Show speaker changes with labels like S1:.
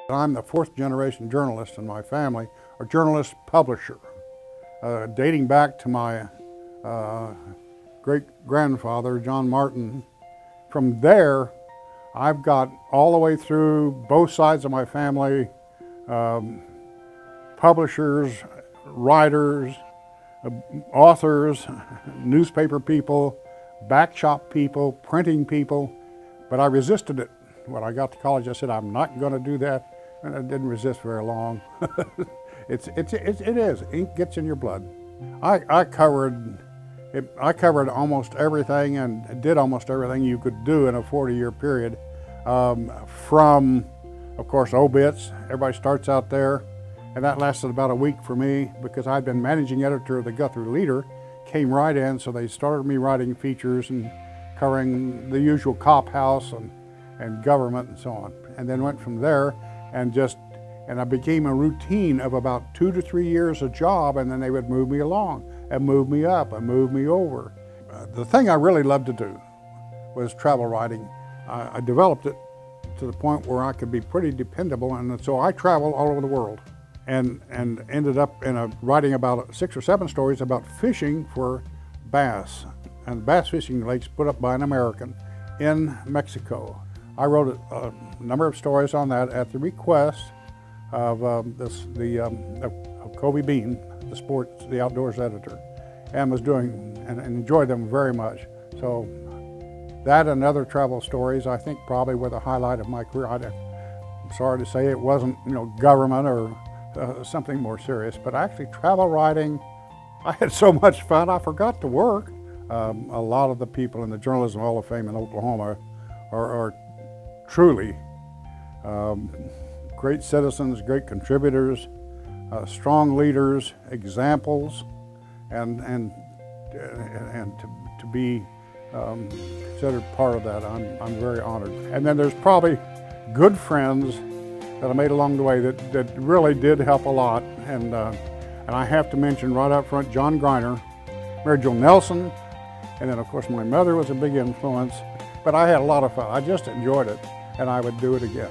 S1: I'm the fourth generation journalist in my family, or journalist publisher, dating back to my great-grandfather, John Martin. From there, I've got all the way through both sides of my family, publishers, writers, authors, newspaper people, back shop people, printing people, but I resisted it. When I got to college, I said, I'm not going to do that, and I didn't resist very long. It is. Ink gets in your blood. I covered almost everything and did almost everything you could do in a 40-year period. From, of course, obits. Everybody starts out there, and that lasted about a week for me because I'd been managing editor of the Guthrie Leader, came right in, so they started me writing features and covering the usual cop house and government and so on. And then went from there and I became a routine of about 2 to 3 years a job, and then they would move me along and move me up and move me over. The thing I really loved to do was travel writing. I developed it to the point where I could be pretty dependable, and so I traveled all over the world and ended up writing about 6 or 7 stories about fishing for bass and bass fishing lakes put up by an American in Mexico. I wrote a number of stories on that at the request of Kobe Bean, the outdoors editor, and was doing and enjoyed them very much. So that and other travel stories, I think, probably were the highlight of my career. I'm sorry to say it wasn't, government or something more serious, but actually travel writing, I had so much fun I forgot to work. A lot of the people in the Journalism Hall of Fame in Oklahoma are truly great citizens, great contributors, strong leaders, examples, and to be considered part of that, I'm very honored. And then there's probably good friends that I made along the way that really did help a lot. And I have to mention right up front John Griner, Mary Jo Nelson, and then of course my mother was a big influence. But I had a lot of fun. I just enjoyed it, and I would do it again.